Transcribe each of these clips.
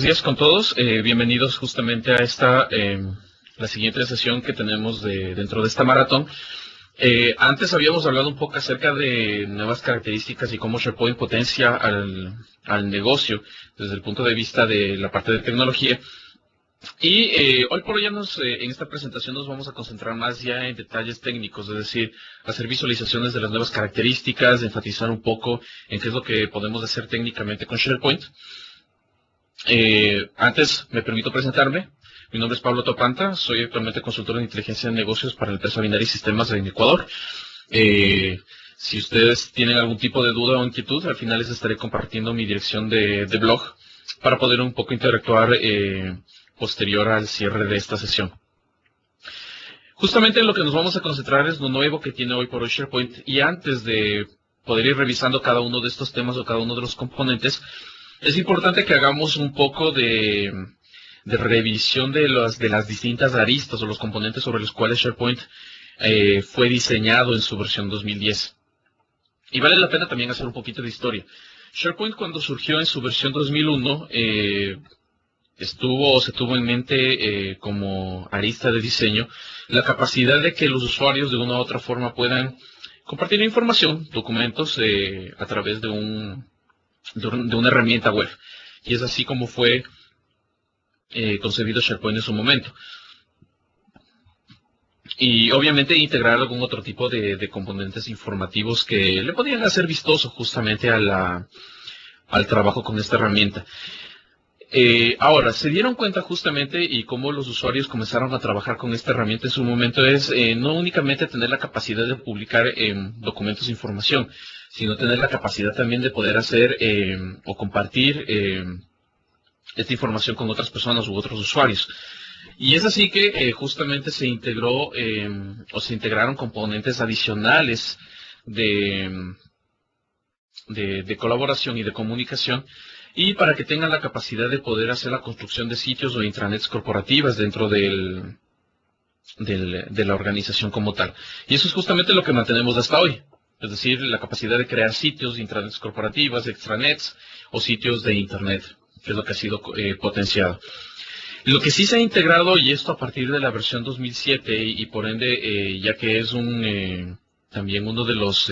Días con todos, bienvenidos justamente a esta, la siguiente sesión que tenemos dentro de esta maratón. Antes habíamos hablado un poco acerca de nuevas características y cómo SharePoint potencia al negocio desde el punto de vista de la parte de tecnología. Y hoy por hoy en esta presentación nos vamos a concentrar más ya en detalles técnicos, es decir, hacer visualizaciones de las nuevas características, enfatizar un poco en qué es lo que podemos hacer técnicamente con SharePoint. Antes me permito presentarme. Mi nombre es Pablo Topanta, soy actualmente consultor en inteligencia de negocios para la empresa Binaria Sistemas en Ecuador. Si ustedes tienen algún tipo de duda o inquietud, al final les estaré compartiendo mi dirección de blog para poder un poco interactuar posterior al cierre de esta sesión. Justamente en lo que nos vamos a concentrar es lo nuevo que tiene hoy por hoy SharePoint, y antes de poder ir revisando cada uno de estos temas o cada uno de los componentes, es importante que hagamos un poco de revisión de las distintas aristas o los componentes sobre los cuales SharePoint fue diseñado en su versión 2010. Y vale la pena también hacer un poquito de historia. SharePoint, cuando surgió en su versión 2001, se tuvo en mente como arista de diseño la capacidad de que los usuarios de una u otra forma puedan compartir información, documentos, a través de una herramienta web. Y es así como fue concebido SharePoint en su momento. Y obviamente integrar algún otro tipo de componentes informativos que le podían hacer vistoso justamente al trabajo con esta herramienta. Ahora, se dieron cuenta justamente y cómo los usuarios comenzaron a trabajar con esta herramienta en su momento es no únicamente tener la capacidad de publicar documentos de información, sino tener la capacidad también de poder hacer o compartir esta información con otras personas u otros usuarios. Y es así que justamente se integró o se integraron componentes adicionales de colaboración y de comunicación, y para que tengan la capacidad de poder hacer la construcción de sitios o intranets corporativas dentro de la organización como tal. Y eso es justamente lo que mantenemos hasta hoy. Es decir, la capacidad de crear sitios, intranets corporativas, extranets o sitios de Internet, que es lo que ha sido potenciado. Lo que sí se ha integrado, y esto a partir de la versión 2007, y por ende, ya que es también uno de los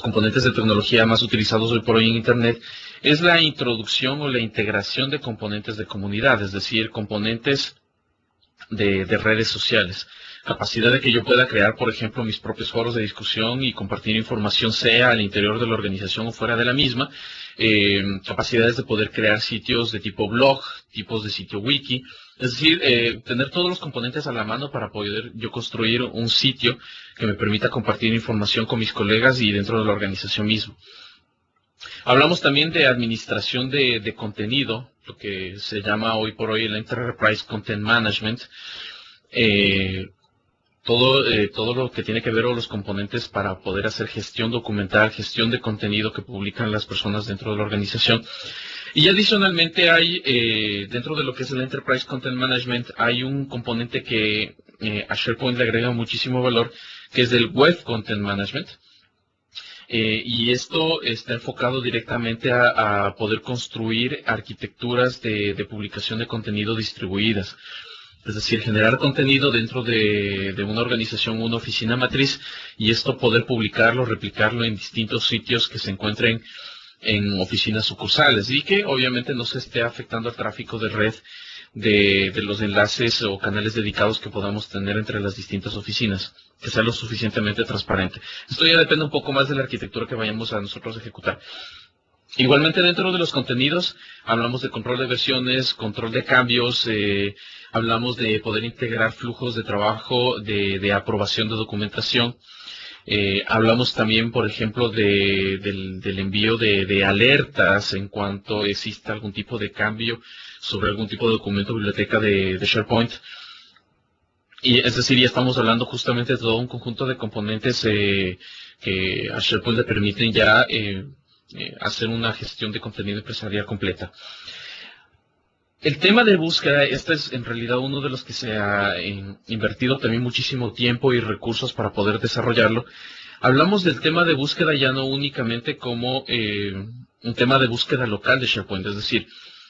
componentes de tecnología más utilizados hoy por hoy en Internet, es la introducción o la integración de componentes de comunidad, es decir, componentes de redes sociales. Capacidad de que yo pueda crear, por ejemplo, mis propios foros de discusión y compartir información, sea al interior de la organización o fuera de la misma. Capacidades de poder crear sitios de tipo blog, tipos de sitio wiki. Es decir, tener todos los componentes a la mano para poder yo construir un sitio que me permita compartir información con mis colegas y dentro de la organización misma. Hablamos también de administración de contenido, lo que se llama hoy por hoy el Enterprise Content Management. Todo lo que tiene que ver con los componentes para poder hacer gestión documental, gestión de contenido que publican las personas dentro de la organización. Y adicionalmente hay, dentro de lo que es el Enterprise Content Management, hay un componente que a SharePoint le agrega muchísimo valor, que es el Web Content Management. Y esto está enfocado directamente a poder construir arquitecturas de publicación de contenido distribuidas. Es decir, generar contenido dentro de una organización, una oficina matriz, y esto poder publicarlo, replicarlo en distintos sitios que se encuentren en oficinas sucursales y que obviamente no se esté afectando al tráfico de red de los enlaces o canales dedicados que podamos tener entre las distintas oficinas, que sea lo suficientemente transparente. Esto ya depende un poco más de la arquitectura que vayamos a nosotros ejecutar. Igualmente dentro de los contenidos hablamos de control de versiones, control de cambios, hablamos de poder integrar flujos de trabajo, de aprobación de documentación. Hablamos también, por ejemplo, del envío de alertas en cuanto exista algún tipo de cambio sobre algún tipo de documento o biblioteca de SharePoint. Y es decir, ya estamos hablando justamente de todo un conjunto de componentes que a SharePoint le permiten ya hacer una gestión de contenido empresarial completa. El tema de búsqueda, este es en realidad uno de los que se ha invertido también muchísimo tiempo y recursos para poder desarrollarlo. Hablamos del tema de búsqueda ya no únicamente como un tema de búsqueda local de SharePoint, es decir,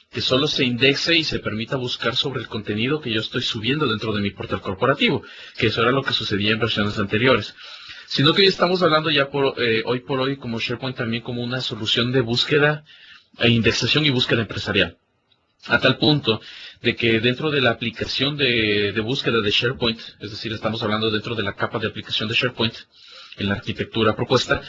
que solo se indexe y se permita buscar sobre el contenido que yo estoy subiendo dentro de mi portal corporativo, que eso era lo que sucedía en versiones anteriores. Sino que hoy estamos hablando ya hoy por hoy como SharePoint también como una solución de búsqueda e indexación y búsqueda empresarial. A tal punto de que dentro de la aplicación de búsqueda de SharePoint, es decir, estamos hablando dentro de la capa de aplicación de SharePoint, en la arquitectura propuesta,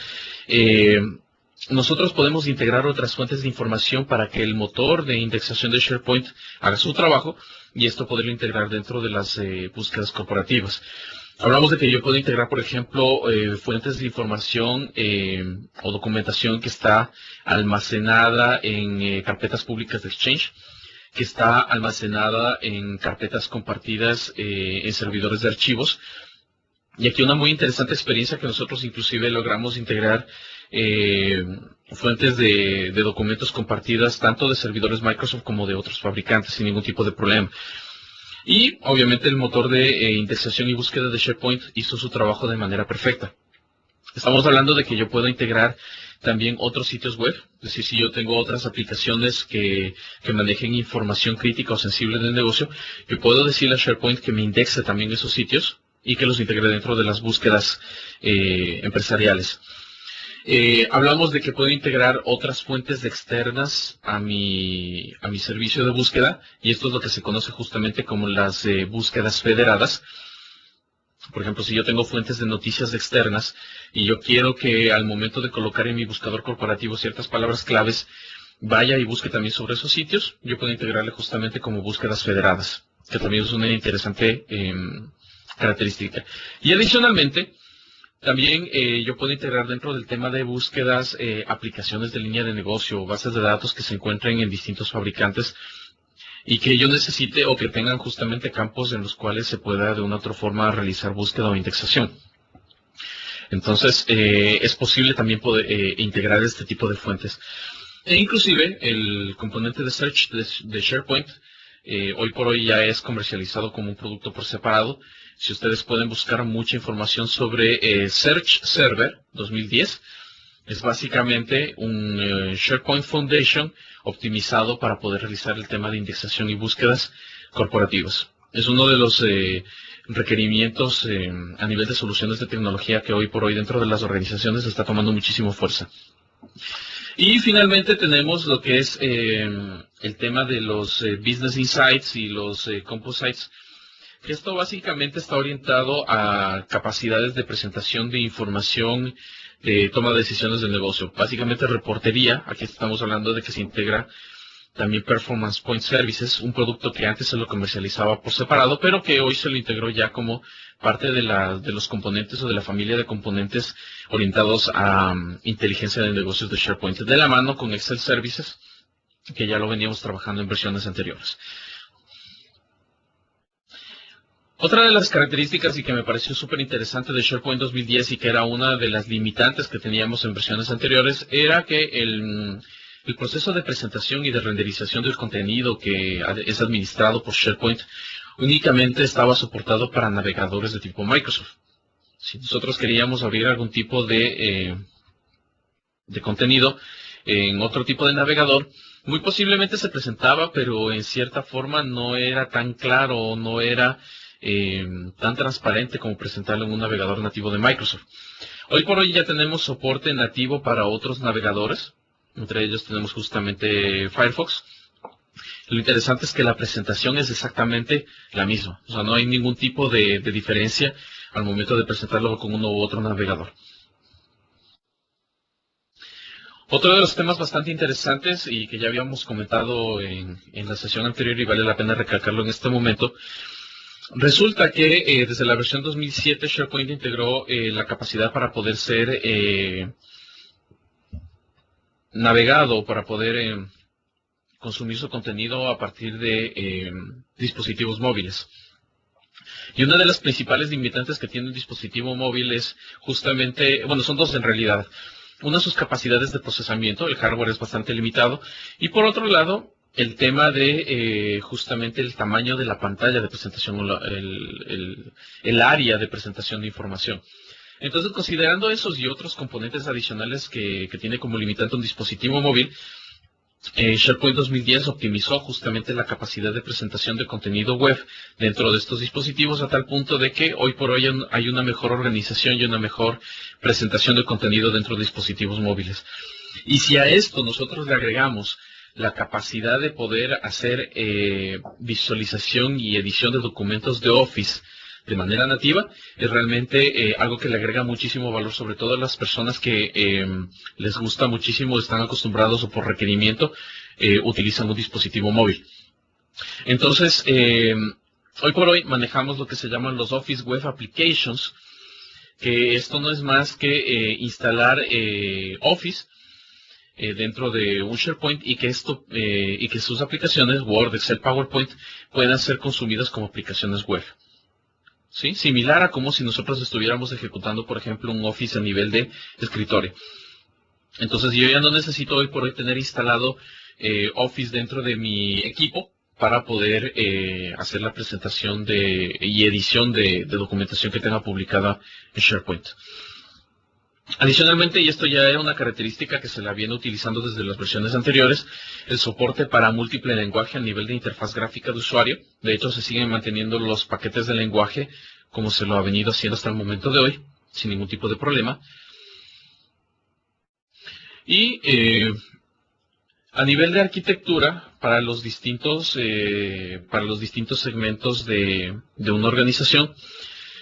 nosotros podemos integrar otras fuentes de información para que el motor de indexación de SharePoint haga su trabajo y esto poderlo integrar dentro de las búsquedas corporativas. Hablamos de que yo puedo integrar, por ejemplo, fuentes de información o documentación que está almacenada en carpetas públicas de Exchange, que está almacenada en carpetas compartidas en servidores de archivos. Y aquí una muy interesante experiencia que nosotros inclusive logramos integrar fuentes de documentos compartidas tanto de servidores Microsoft como de otros fabricantes sin ningún tipo de problema. Y obviamente el motor de indexación y búsqueda de SharePoint hizo su trabajo de manera perfecta. Estamos hablando de que yo puedo integrar también otros sitios web, es decir, si yo tengo otras aplicaciones que manejen información crítica o sensible del negocio, yo puedo decirle a SharePoint que me indexe también esos sitios y que los integre dentro de las búsquedas empresariales. Hablamos de que puedo integrar otras fuentes externas a mi servicio de búsqueda, y esto es lo que se conoce justamente como las búsquedas federadas. Por ejemplo, si yo tengo fuentes de noticias externas y yo quiero que al momento de colocar en mi buscador corporativo ciertas palabras claves, vaya y busque también sobre esos sitios, yo puedo integrarle justamente como búsquedas federadas, que también es una interesante característica. Y adicionalmente, también yo puedo integrar dentro del tema de búsquedas aplicaciones de línea de negocio o bases de datos que se encuentren en distintos fabricantes y que yo necesite o que tengan justamente campos en los cuales se pueda de una u otra forma realizar búsqueda o indexación. Entonces, es posible también poder integrar este tipo de fuentes. E inclusive, el componente de Search de SharePoint, hoy por hoy ya es comercializado como un producto por separado. Si ustedes pueden buscar mucha información sobre Search Server 2010, es básicamente un SharePoint Foundation optimizado para poder realizar el tema de indexación y búsquedas corporativas. Es uno de los requerimientos a nivel de soluciones de tecnología que hoy por hoy dentro de las organizaciones está tomando muchísima fuerza. Y finalmente tenemos lo que es el tema de los Business Insights y los Composites. Esto básicamente está orientado a capacidades de presentación de información, de toma de decisiones del negocio. Básicamente reportería, aquí estamos hablando de que se integra también Performance Point Services, un producto que antes se lo comercializaba por separado, pero que hoy se lo integró ya como parte de los componentes o de la familia de componentes orientados a inteligencia de negocios de SharePoint, de la mano con Excel Services, que ya lo veníamos trabajando en versiones anteriores. Otra de las características y que me pareció súper interesante de SharePoint 2010 y que era una de las limitantes que teníamos en versiones anteriores era que el proceso de presentación y de renderización del contenido que es administrado por SharePoint únicamente estaba soportado para navegadores de tipo Microsoft. Si nosotros queríamos abrir algún tipo de contenido en otro tipo de navegador, muy posiblemente se presentaba, pero en cierta forma no era tan claro, no era tan transparente como presentarlo en un navegador nativo de Microsoft. Hoy por hoy ya tenemos soporte nativo para otros navegadores, entre ellos tenemos justamente Firefox. Lo interesante es que la presentación es exactamente la misma, o sea, no hay ningún tipo de diferencia al momento de presentarlo con uno u otro navegador. Otro de los temas bastante interesantes y que ya habíamos comentado en la sesión anterior y vale la pena recalcarlo en este momento. Resulta que desde la versión 2007 SharePoint integró la capacidad para poder ser navegado, para poder consumir su contenido a partir de dispositivos móviles. Y una de las principales limitantes que tiene un dispositivo móvil es justamente, bueno, son dos en realidad. Una, sus capacidades de procesamiento, el hardware es bastante limitado, y por otro lado, el tema de justamente el tamaño de la pantalla de presentación, el área de presentación de información. Entonces, considerando esos y otros componentes adicionales que tiene como limitante un dispositivo móvil, SharePoint 2010 optimizó justamente la capacidad de presentación de contenido web dentro de estos dispositivos a tal punto de que hoy por hoy hay una mejor organización y una mejor presentación de contenido dentro de dispositivos móviles. Y si a esto nosotros le agregamos la capacidad de poder hacer visualización y edición de documentos de Office de manera nativa, es realmente algo que le agrega muchísimo valor, sobre todo a las personas que les gusta muchísimo, están acostumbrados o por requerimiento utilizan un dispositivo móvil. Entonces, hoy por hoy manejamos lo que se llaman los Office Web Applications, que esto no es más que instalar Office dentro de un SharePoint y que sus aplicaciones Word, Excel, PowerPoint puedan ser consumidas como aplicaciones web. ¿Sí? Similar a como si nosotros estuviéramos ejecutando, por ejemplo, un Office a nivel de escritorio. Entonces yo ya no necesito hoy por hoy tener instalado Office dentro de mi equipo para poder hacer la presentación y edición de documentación que tenga publicada en SharePoint. Adicionalmente, y esto ya era una característica que se la viene utilizando desde las versiones anteriores, el soporte para múltiple lenguaje a nivel de interfaz gráfica de usuario. De hecho, se siguen manteniendo los paquetes de lenguaje como se lo ha venido haciendo hasta el momento de hoy, sin ningún tipo de problema. Y a nivel de arquitectura, para los distintos segmentos de una organización,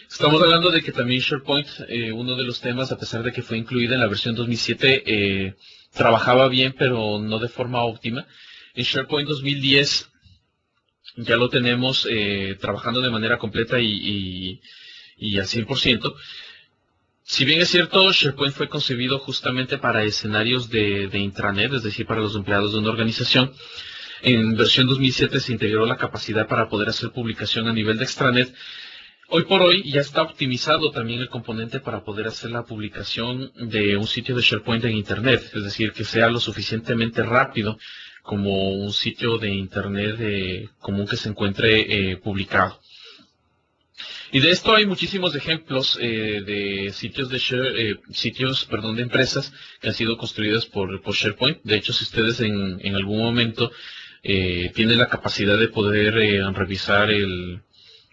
estamos hablando de que también SharePoint, uno de los temas, a pesar de que fue incluida en la versión 2007, trabajaba bien, pero no de forma óptima. En SharePoint 2010 ya lo tenemos trabajando de manera completa y al 100%. Si bien es cierto, SharePoint fue concebido justamente para escenarios de intranet, es decir, para los empleados de una organización. En versión 2007 se integró la capacidad para poder hacer publicación a nivel de extranet. Hoy por hoy ya está optimizado también el componente para poder hacer la publicación de un sitio de SharePoint en Internet, es decir, que sea lo suficientemente rápido como un sitio de Internet común que se encuentre publicado. Y de esto hay muchísimos ejemplos de sitios de empresas que han sido construidas por SharePoint. De hecho, si ustedes en algún momento tienen la capacidad de poder revisar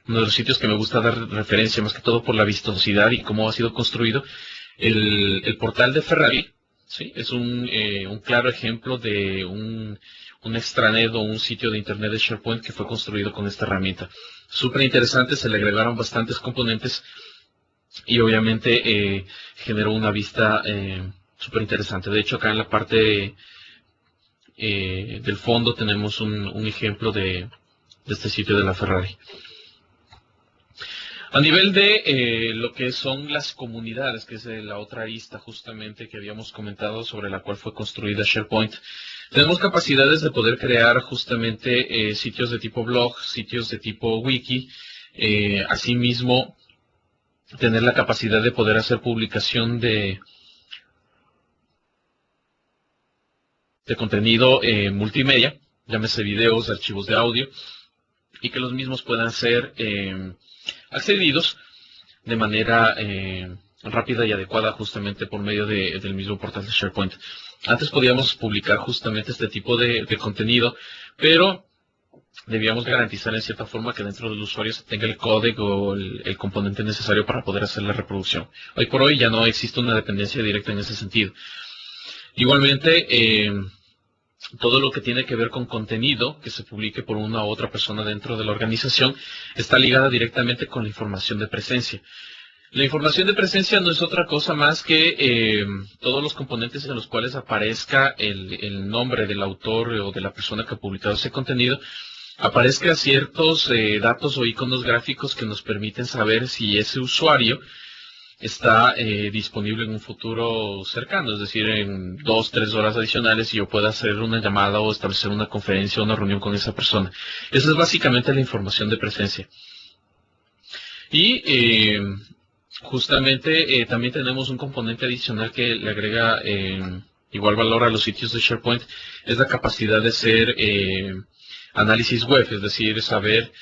uno de los sitios que me gusta dar referencia, más que todo por la vistosidad y cómo ha sido construido, el portal de Ferrari, ¿sí? Es un claro ejemplo de un extranet o un sitio de Internet de SharePoint que fue construido con esta herramienta. Súper interesante, se le agregaron bastantes componentes y obviamente generó una vista súper interesante. De hecho, acá en la parte del fondo tenemos un ejemplo de este sitio de la Ferrari. A nivel de lo que son las comunidades, que es la otra arista justamente que habíamos comentado sobre la cual fue construida SharePoint, tenemos capacidades de poder crear justamente sitios de tipo blog, sitios de tipo wiki, asimismo tener la capacidad de poder hacer publicación de contenido multimedia, llámese videos, archivos de audio, y que los mismos puedan ser accedidos de manera rápida y adecuada justamente por medio del mismo portal de SharePoint. Antes podíamos publicar justamente este tipo de contenido, pero debíamos garantizar en cierta forma que dentro del usuario se tenga el código o el componente necesario para poder hacer la reproducción. Hoy por hoy ya no existe una dependencia directa en ese sentido. Igualmente, todo lo que tiene que ver con contenido que se publique por una u otra persona dentro de la organización está ligada directamente con la información de presencia. La información de presencia no es otra cosa más que todos los componentes en los cuales aparezca el nombre del autor o de la persona que ha publicado ese contenido, aparezca ciertos datos o iconos gráficos que nos permiten saber si ese usuario está disponible en un futuro cercano, es decir, en 2 o 3 horas adicionales y yo pueda hacer una llamada o establecer una conferencia o una reunión con esa persona. Esa es básicamente la información de presencia. Y justamente también tenemos un componente adicional que le agrega igual valor a los sitios de SharePoint, es la capacidad de hacer análisis web, es decir, saber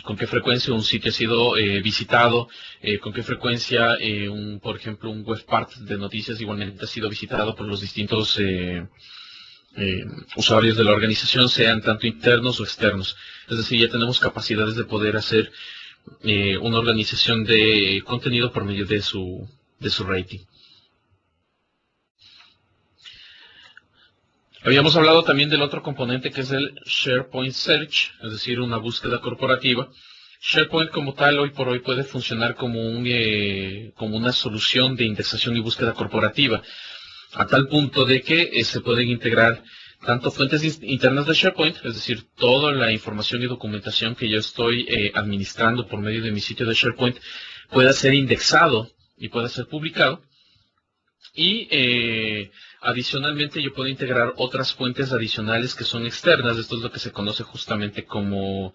con qué frecuencia un sitio ha sido visitado, con qué frecuencia, por ejemplo, un web part de noticias igualmente ha sido visitado por los distintos usuarios de la organización, sean tanto internos o externos. Es decir, ya tenemos capacidades de poder hacer una organización de contenido por medio de su rating. Habíamos hablado también del otro componente que es el SharePoint Search, es decir, una búsqueda corporativa. SharePoint como tal hoy por hoy puede funcionar como una solución de indexación y búsqueda corporativa, a tal punto de que se pueden integrar tanto fuentes internas de SharePoint, es decir, toda la información y documentación que yo estoy administrando por medio de mi sitio de SharePoint pueda ser indexado y pueda ser publicado. Y adicionalmente yo puedo integrar otras fuentes adicionales que son externas. Esto es lo que se conoce justamente como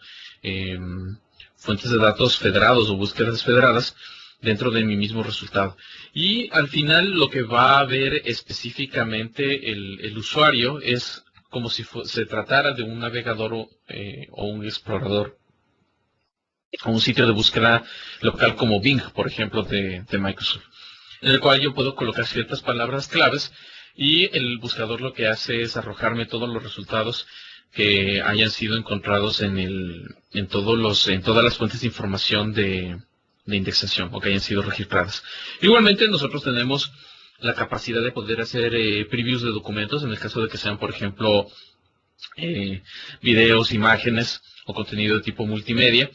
fuentes de datos federados o búsquedas federadas dentro de mi mismo resultado. Y al final lo que va a ver específicamente el usuario es como si se tratara de un navegador o un explorador o un sitio de búsqueda local como Bing, por ejemplo, de Microsoft, en el cual yo puedo colocar ciertas palabras claves y el buscador lo que hace es arrojarme todos los resultados que hayan sido encontrados en todas las fuentes de información de indexación o que hayan sido registradas. Igualmente nosotros tenemos la capacidad de poder hacer previews de documentos en el caso de que sean, por ejemplo, videos, imágenes o contenido de tipo multimedia.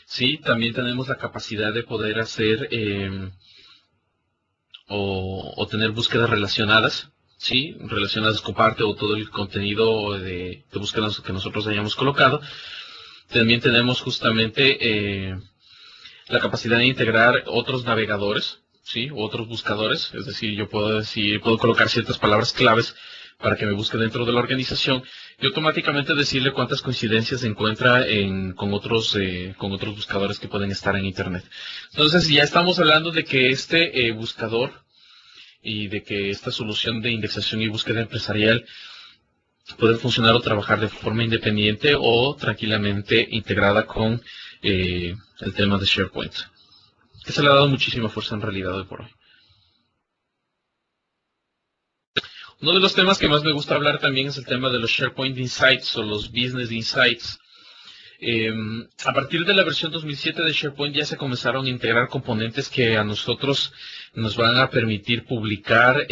Sí, también tenemos la capacidad de poder hacer o tener búsquedas relacionadas, ¿sí? Relacionadas con parte o todo el contenido de búsquedas que nosotros hayamos colocado. También tenemos justamente la capacidad de integrar otros navegadores, ¿sí? O otros buscadores, es decir, yo puedo colocar ciertas palabras claves para que me busque dentro de la organización y automáticamente decirle cuántas coincidencias se encuentra con otros buscadores que pueden estar en Internet. Entonces ya estamos hablando de que este buscador y de que esta solución de indexación y búsqueda empresarial puede funcionar o trabajar de forma independiente o tranquilamente integrada con el tema de SharePoint, que se le ha dado muchísima fuerza en realidad hoy por hoy. Uno de los temas que más me gusta hablar también es el tema de los SharePoint Insights o los Business Insights. A partir de la versión 2007 de SharePoint ya se comenzaron a integrar componentes que a nosotros nos van a permitir publicar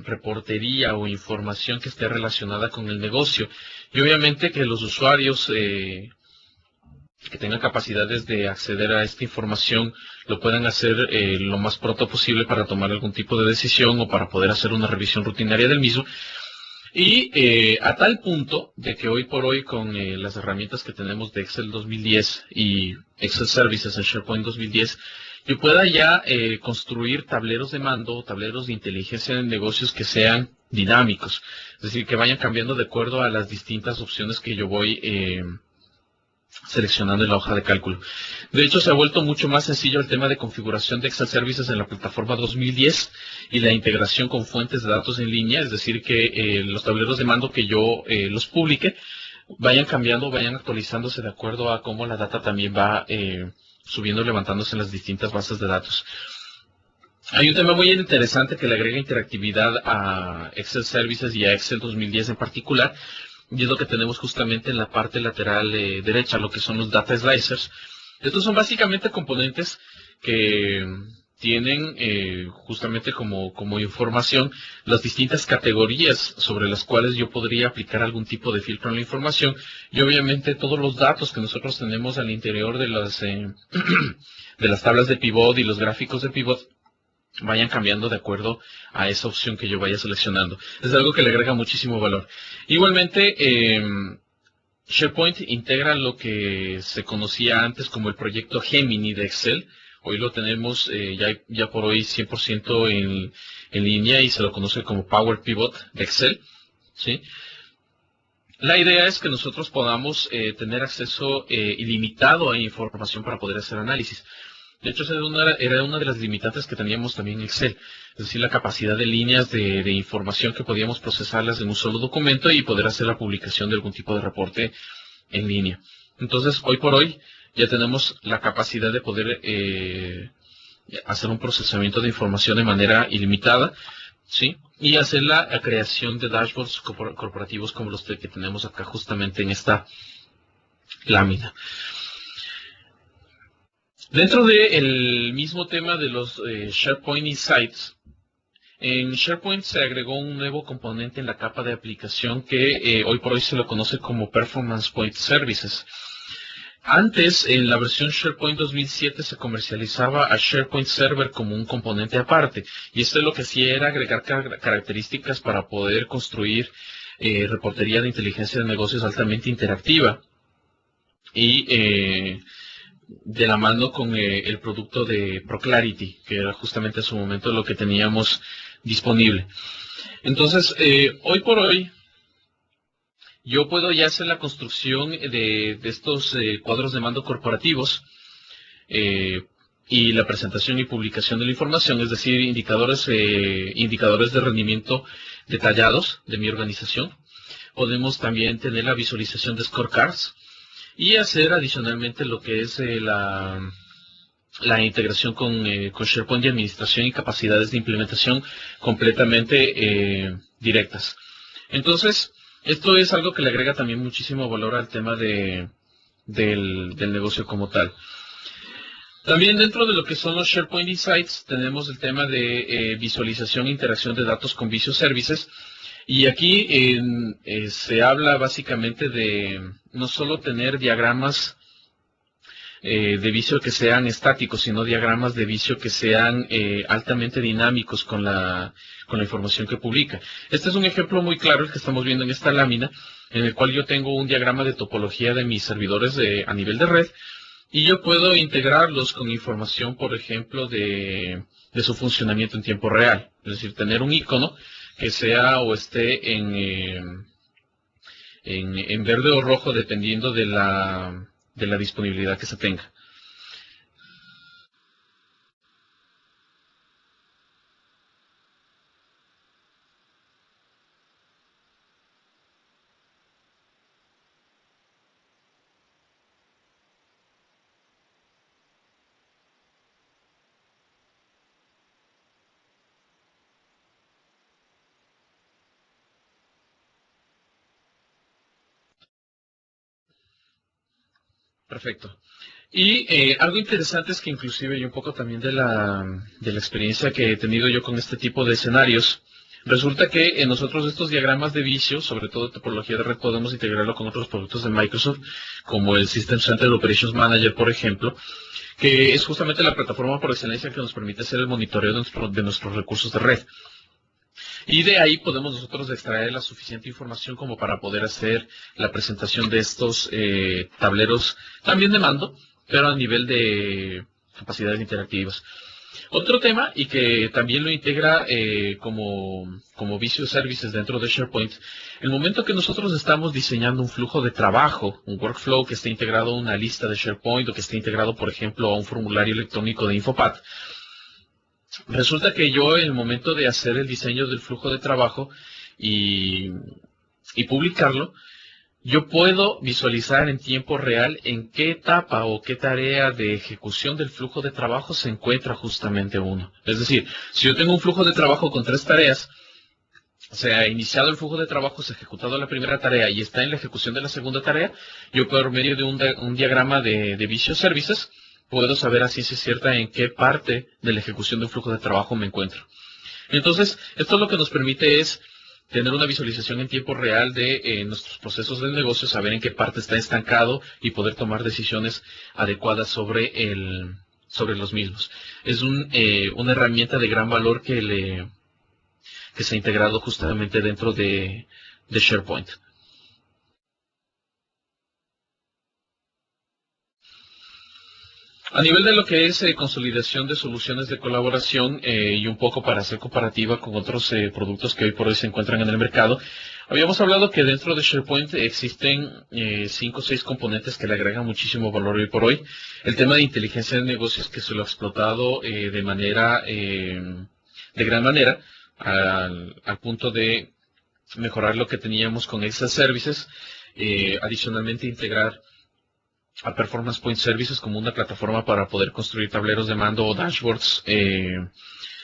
reportería o información que esté relacionada con el negocio. Y obviamente que los usuarios que tengan capacidades de acceder a esta información lo puedan hacer lo más pronto posible para tomar algún tipo de decisión o para poder hacer una revisión rutinaria del mismo. Y a tal punto de que hoy por hoy con las herramientas que tenemos de Excel 2010 y Excel Services en SharePoint 2010, yo pueda ya construir tableros de mando o tableros de inteligencia de negocios que sean dinámicos, es decir, que vayan cambiando de acuerdo a las distintas opciones que yo voy seleccionando en la hoja de cálculo. De hecho, se ha vuelto mucho más sencillo el tema de configuración de Excel Services en la plataforma 2010 y la integración con fuentes de datos en línea, es decir, que los tableros de mando que yo los publique vayan cambiando, vayan actualizándose de acuerdo a cómo la data también va subiendo y levantándose en las distintas bases de datos. Hay un tema muy interesante que le agrega interactividad a Excel Services y a Excel 2010 en particular, y es lo que tenemos justamente en la parte lateral derecha, lo que son los data slicers. Estos son básicamente componentes que tienen justamente como información las distintas categorías sobre las cuales yo podría aplicar algún tipo de filtro en la información y obviamente todos los datos que nosotros tenemos al interior de las tablas de pivot y los gráficos de pivot vayan cambiando de acuerdo a esa opción que yo vaya seleccionando. Es algo que le agrega muchísimo valor. Igualmente, SharePoint integra lo que se conocía antes como el proyecto Gemini de Excel. Hoy lo tenemos ya por hoy 100% en línea y se lo conoce como Power Pivot de Excel, ¿sí? La idea es que nosotros podamos tener acceso ilimitado a información para poder hacer análisis. De hecho, era una de las limitantes que teníamos también en Excel, es decir, la capacidad de líneas de información que podíamos procesarlas en un solo documento y poder hacer la publicación de algún tipo de reporte en línea. Entonces, hoy por hoy ya tenemos la capacidad de poder hacer un procesamiento de información de manera ilimitada, ¿sí? Y hacer la creación de dashboards corporativos como los que tenemos acá justamente en esta lámina. Dentro del mismo tema de los SharePoint Insights, en SharePoint se agregó un nuevo componente en la capa de aplicación que hoy por hoy se lo conoce como Performance Point Services. Antes, en la versión SharePoint 2007 se comercializaba a SharePoint Server como un componente aparte, y esto lo que hacía era agregar características para poder construir reportería de inteligencia de negocios altamente interactiva y de la mano con el producto de ProClarity, que era justamente en su momento lo que teníamos disponible. Entonces, hoy por hoy, yo puedo ya hacer la construcción de estos cuadros de mando corporativos y la presentación y publicación de la información, es decir, indicadores de rendimiento detallados de mi organización. Podemos también tener la visualización de scorecards y hacer adicionalmente lo que es la integración con SharePoint de administración y capacidades de implementación completamente directas. Entonces, esto es algo que le agrega también muchísimo valor al tema del negocio como tal. También dentro de lo que son los SharePoint Insights tenemos el tema de visualización e interacción de datos con Visio Services. Y aquí se habla básicamente de no solo tener diagramas de Visio que sean estáticos, sino diagramas de Visio que sean altamente dinámicos con la información que publica. Este es un ejemplo muy claro el que estamos viendo en esta lámina, en el cual yo tengo un diagrama de topología de mis servidores a nivel de red, y yo puedo integrarlos con información, por ejemplo, de su funcionamiento en tiempo real. Es decir, tener un icono que sea o esté en verde o rojo dependiendo de la disponibilidad que se tenga. Perfecto. Y algo interesante es que inclusive y un poco también de la experiencia que he tenido yo con este tipo de escenarios, resulta que en nosotros estos diagramas de Visio, sobre todo topología de red, podemos integrarlo con otros productos de Microsoft, como el System Center Operations Manager, por ejemplo, que es justamente la plataforma por excelencia que nos permite hacer el monitoreo de nuestros recursos de red. Y de ahí podemos nosotros extraer la suficiente información como para poder hacer la presentación de estos tableros también de mando, pero a nivel de capacidades interactivas. Otro tema, y que también lo integra como Visio Services dentro de SharePoint, el momento que nosotros estamos diseñando un flujo de trabajo, un workflow que esté integrado a una lista de SharePoint o que esté integrado, por ejemplo, a un formulario electrónico de Infopad, resulta que yo en el momento de hacer el diseño del flujo de trabajo y publicarlo, yo puedo visualizar en tiempo real en qué etapa o qué tarea de ejecución del flujo de trabajo se encuentra justamente uno. Es decir, si yo tengo un flujo de trabajo con 3 tareas, se ha iniciado el flujo de trabajo, se ha ejecutado la primera tarea y está en la ejecución de la segunda tarea, yo por medio de un diagrama de Visio Services, puedo saber a ciencia cierta en qué parte de la ejecución de un flujo de trabajo me encuentro. Entonces, esto lo que nos permite es tener una visualización en tiempo real de nuestros procesos del negocio, saber en qué parte está estancado y poder tomar decisiones adecuadas sobre los mismos. Es una herramienta de gran valor que se ha integrado justamente dentro de SharePoint. A nivel de lo que es consolidación de soluciones de colaboración y un poco para hacer comparativa con otros productos que hoy por hoy se encuentran en el mercado, habíamos hablado que dentro de SharePoint existen 5 o 6 componentes que le agregan muchísimo valor hoy por hoy. El tema de inteligencia de negocios que se lo ha explotado de gran manera, al punto de mejorar lo que teníamos con Excel Services, adicionalmente integrar a Performance Point Services como una plataforma para poder construir tableros de mando o dashboards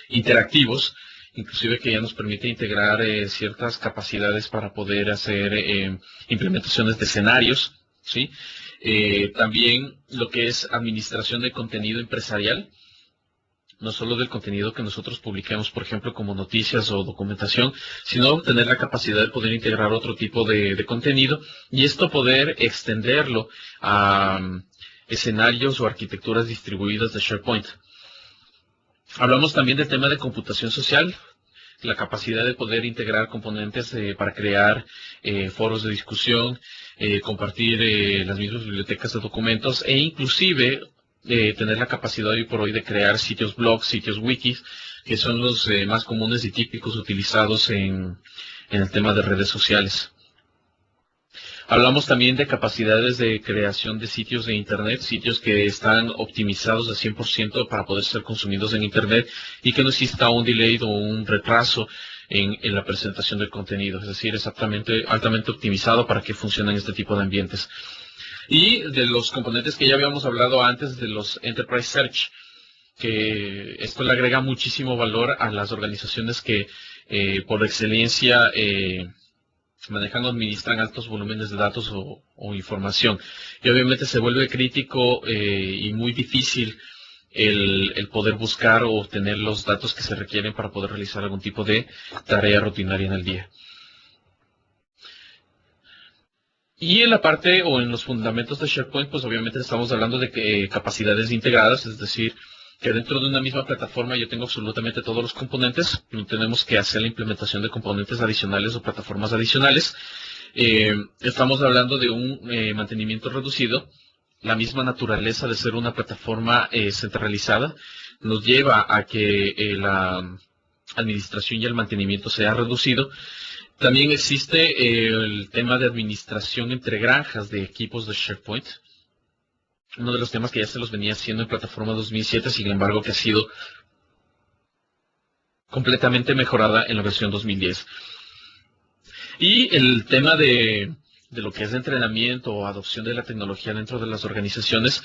interactivos inclusive que ya nos permite integrar ciertas capacidades para poder hacer implementaciones de escenarios, ¿sí? También lo que es administración de contenido empresarial, no solo del contenido que nosotros publiquemos, por ejemplo, como noticias o documentación, sino tener la capacidad de poder integrar otro tipo de contenido y esto poder extenderlo a escenarios o arquitecturas distribuidas de SharePoint. Hablamos también del tema de computación social, la capacidad de poder integrar componentes para crear foros de discusión, compartir las mismas bibliotecas de documentos e inclusive tener la capacidad hoy por hoy de crear sitios blogs, sitios wikis, que son los más comunes y típicos utilizados en el tema de redes sociales. Hablamos también de capacidades de creación de sitios de Internet, sitios que están optimizados al 100% para poder ser consumidos en Internet y que no exista un delay o un retraso en la presentación del contenido, es decir, exactamente altamente optimizado para que funcionen este tipo de ambientes. Y de los componentes que ya habíamos hablado antes, de los Enterprise Search, que esto le agrega muchísimo valor a las organizaciones que por excelencia manejan o administran altos volúmenes de datos o información. Y obviamente se vuelve crítico y muy difícil el poder buscar o obtener los datos que se requieren para poder realizar algún tipo de tarea rutinaria en el día. Y en la parte o en los fundamentos de SharePoint, pues obviamente estamos hablando de capacidades integradas, es decir, que dentro de una misma plataforma yo tengo absolutamente todos los componentes, no tenemos que hacer la implementación de componentes adicionales o plataformas adicionales. Estamos hablando de un mantenimiento reducido, la misma naturaleza de ser una plataforma centralizada nos lleva a que la administración y el mantenimiento sea reducido. También existe el tema de administración entre granjas de equipos de SharePoint. Uno de los temas que ya se los venía haciendo en plataforma 2007, sin embargo, que ha sido completamente mejorada en la versión 2010. Y el tema de lo que es entrenamiento o adopción de la tecnología dentro de las organizaciones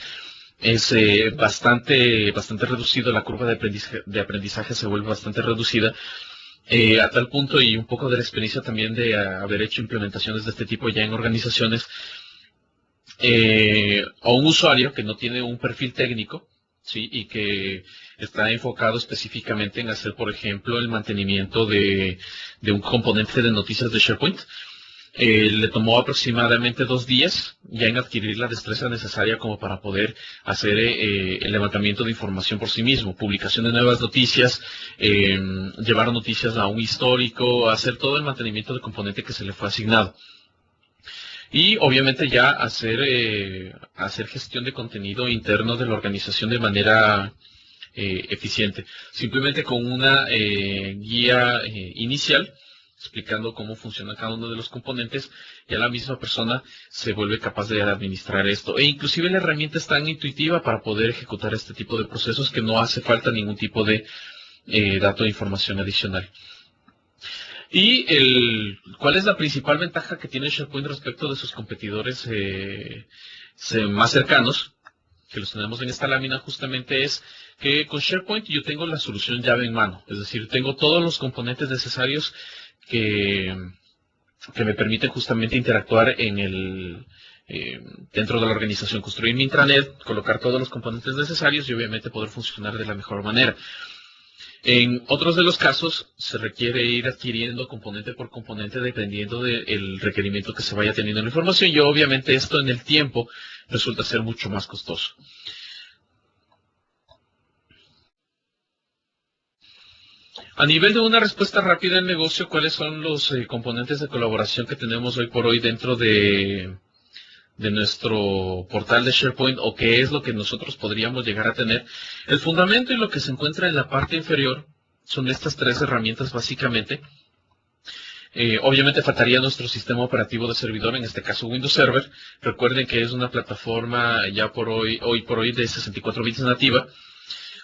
es bastante reducido. La curva de aprendizaje se vuelve bastante reducida. A tal punto, y un poco de la experiencia también de haber hecho implementaciones de este tipo ya en organizaciones, a un usuario que no tiene un perfil técnico, ¿sí? Y que está enfocado específicamente en hacer, por ejemplo, el mantenimiento de un componente de noticias de SharePoint, le tomó aproximadamente 2 días ya en adquirir la destreza necesaria como para poder hacer el levantamiento de información por sí mismo, publicación de nuevas noticias, llevar noticias a un histórico, hacer todo el mantenimiento del componente que se le fue asignado. Y obviamente ya hacer gestión de contenido interno de la organización de manera eficiente. Simplemente con una guía inicial, explicando cómo funciona cada uno de los componentes, ya la misma persona se vuelve capaz de administrar esto. E inclusive la herramienta es tan intuitiva para poder ejecutar este tipo de procesos que no hace falta ningún tipo de dato de información adicional. ¿Y cuál es la principal ventaja que tiene SharePoint respecto de sus competidores más cercanos, que los tenemos en esta lámina? Justamente es que con SharePoint yo tengo la solución llave en mano, es decir, tengo todos los componentes necesarios que me permiten justamente interactuar dentro de la organización, construir mi intranet, colocar todos los componentes necesarios y obviamente poder funcionar de la mejor manera. En otros de los casos se requiere ir adquiriendo componente por componente dependiendo del requerimiento que se vaya teniendo en la información y obviamente esto en el tiempo resulta ser mucho más costoso. A nivel de una respuesta rápida al negocio, ¿cuáles son los componentes de colaboración que tenemos hoy por hoy dentro de nuestro portal de SharePoint o qué es lo que nosotros podríamos llegar a tener? El fundamento y lo que se encuentra en la parte inferior son estas 3 herramientas básicamente. Obviamente faltaría nuestro sistema operativo de servidor, en este caso Windows Server. Recuerden que es una plataforma ya hoy por hoy de 64 bits nativa.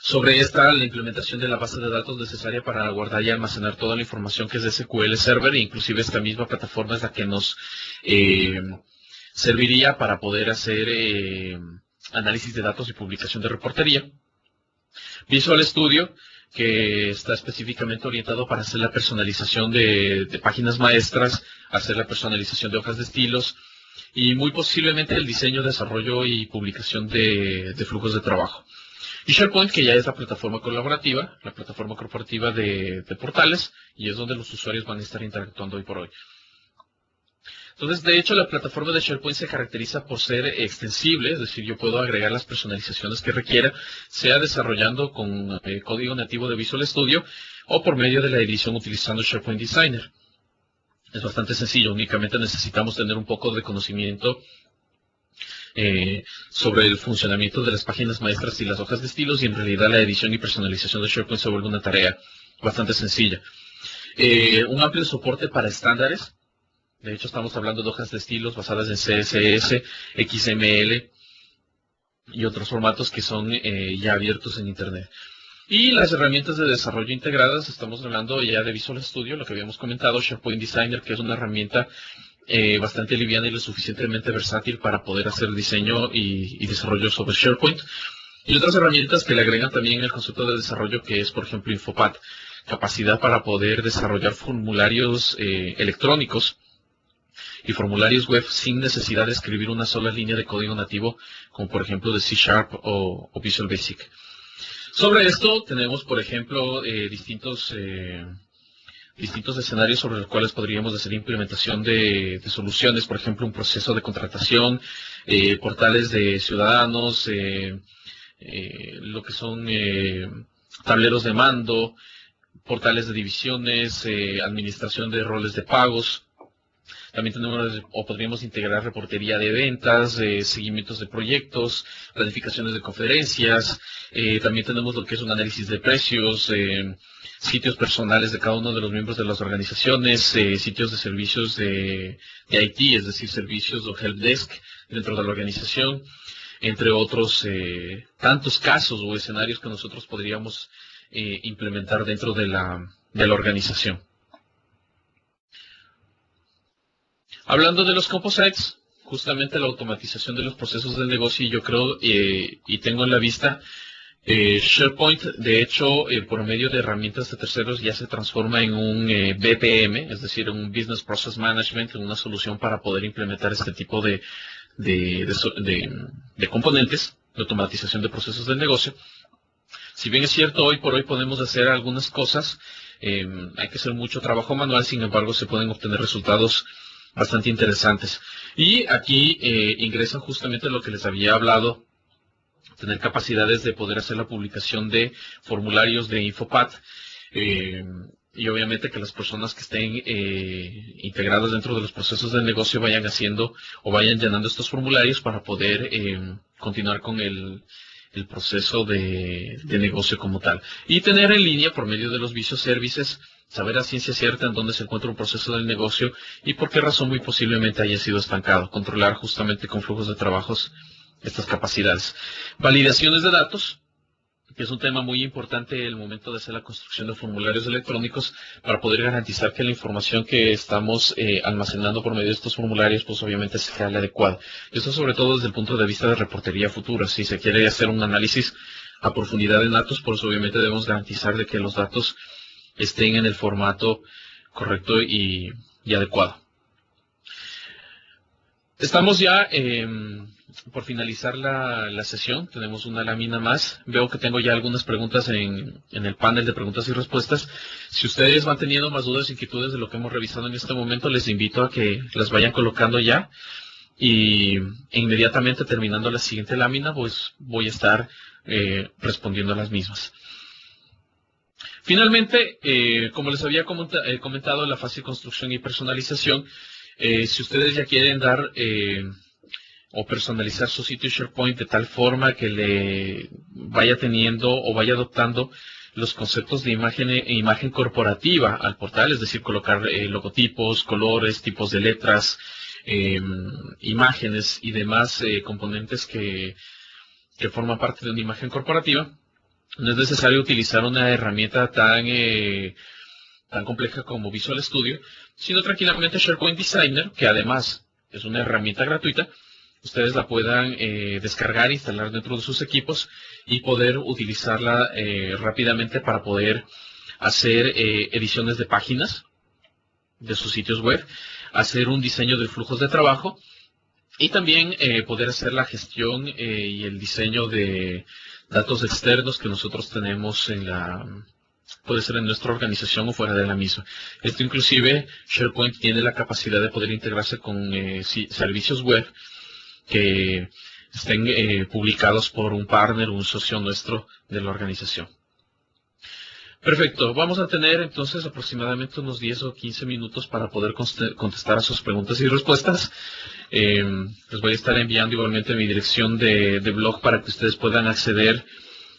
Sobre esta, la implementación de la base de datos necesaria para guardar y almacenar toda la información que es de SQL Server, e inclusive esta misma plataforma es la que nos serviría para poder hacer análisis de datos y publicación de reportería. Visual Studio, que está específicamente orientado para hacer la personalización de páginas maestras, hacer la personalización de hojas de estilos y muy posiblemente el diseño, desarrollo y publicación de flujos de trabajo. Y SharePoint, que ya es la plataforma colaborativa, la plataforma corporativa de portales, y es donde los usuarios van a estar interactuando hoy por hoy. Entonces, de hecho, la plataforma de SharePoint se caracteriza por ser extensible, es decir, yo puedo agregar las personalizaciones que requiera, sea desarrollando con código nativo de Visual Studio o por medio de la edición utilizando SharePoint Designer. Es bastante sencillo, únicamente necesitamos tener un poco de conocimiento sobre el funcionamiento de las páginas maestras y las hojas de estilos, y en realidad la edición y personalización de SharePoint se vuelve una tarea bastante sencilla. Un amplio soporte para estándares. De hecho, estamos hablando de hojas de estilos basadas en CSS, XML y otros formatos que son ya abiertos en Internet. Y las herramientas de desarrollo integradas, estamos hablando ya de Visual Studio, lo que habíamos comentado, SharePoint Designer, que es una herramienta bastante liviana y lo suficientemente versátil para poder hacer diseño y desarrollo sobre SharePoint. Y otras herramientas que le agregan también el concepto de desarrollo, que es, por ejemplo, Infopad, capacidad para poder desarrollar formularios electrónicos y formularios web sin necesidad de escribir una sola línea de código nativo, como por ejemplo de C# o Visual Basic. Sobre esto tenemos, por ejemplo, distintos escenarios sobre los cuales podríamos hacer implementación de soluciones, por ejemplo, un proceso de contratación, portales de ciudadanos, lo que son tableros de mando, portales de divisiones, administración de roles de pagos. También tenemos o podríamos integrar reportería de ventas, seguimientos de proyectos, planificaciones de conferencias. También tenemos lo que es un análisis de precios, sitios personales de cada uno de los miembros de las organizaciones, sitios de servicios de IT, es decir, servicios o helpdesk dentro de la organización, entre otros tantos casos o escenarios que nosotros podríamos implementar dentro de la organización. Hablando de los composites, justamente la automatización de los procesos del negocio, yo creo y tengo en la vista, SharePoint, de hecho, por medio de herramientas de terceros ya se transforma en un BPM, es decir, un Business Process Management, en una solución para poder implementar este tipo de componentes de automatización de procesos del negocio. Si bien es cierto, hoy por hoy podemos hacer algunas cosas, hay que hacer mucho trabajo manual, sin embargo, se pueden obtener resultados bastante interesantes. Y aquí ingresan justamente lo que les había hablado, tener capacidades de poder hacer la publicación de formularios de Infopad, y obviamente que las personas que estén integradas dentro de los procesos del negocio vayan haciendo o vayan llenando estos formularios para poder continuar con el proceso de negocio como tal. Y tener en línea, por medio de los Visio Services, saber a ciencia cierta en dónde se encuentra un proceso del negocio y por qué razón muy posiblemente haya sido estancado. Controlar justamente con flujos de trabajos estas capacidades. Validaciones de datos, que es un tema muy importante en el momento de hacer la construcción de formularios electrónicos para poder garantizar que la información que estamos almacenando por medio de estos formularios, pues obviamente sea la adecuada. Esto sobre todo desde el punto de vista de reportería futura. Si se quiere hacer un análisis a profundidad de datos, pues obviamente debemos garantizar de que los datos estén en el formato correcto y adecuado. Estamos ya por finalizar la sesión, tenemos una lámina más. Veo que tengo ya algunas preguntas en el panel de preguntas y respuestas. Si ustedes van teniendo más dudas e inquietudes de lo que hemos revisado en este momento, les invito a que las vayan colocando ya. Y inmediatamente terminando la siguiente lámina, pues voy a estar respondiendo a las mismas. Finalmente, como les había comentado, la fase de construcción y personalización, si ustedes ya quieren dar o personalizar su sitio SharePoint de tal forma que le vaya teniendo o vaya adoptando los conceptos de imagen corporativa al portal, es decir, colocar logotipos, colores, tipos de letras, imágenes y demás componentes que forman parte de una imagen corporativa, no es necesario utilizar una herramienta tan compleja como Visual Studio, sino tranquilamente SharePoint Designer, que además es una herramienta gratuita, ustedes la puedan descargar, instalar dentro de sus equipos y poder utilizarla rápidamente para poder hacer ediciones de páginas de sus sitios web, hacer un diseño de flujos de trabajo y también poder hacer la gestión y el diseño de datos externos que nosotros tenemos puede ser en nuestra organización o fuera de la misma. Esto inclusive, SharePoint tiene la capacidad de poder integrarse con servicios web que estén publicados por un partner o un socio nuestro de la organización. Perfecto, vamos a tener entonces aproximadamente unos 10 o 15 minutos para poder contestar a sus preguntas y respuestas. Les voy a estar enviando igualmente mi dirección de blog para que ustedes puedan acceder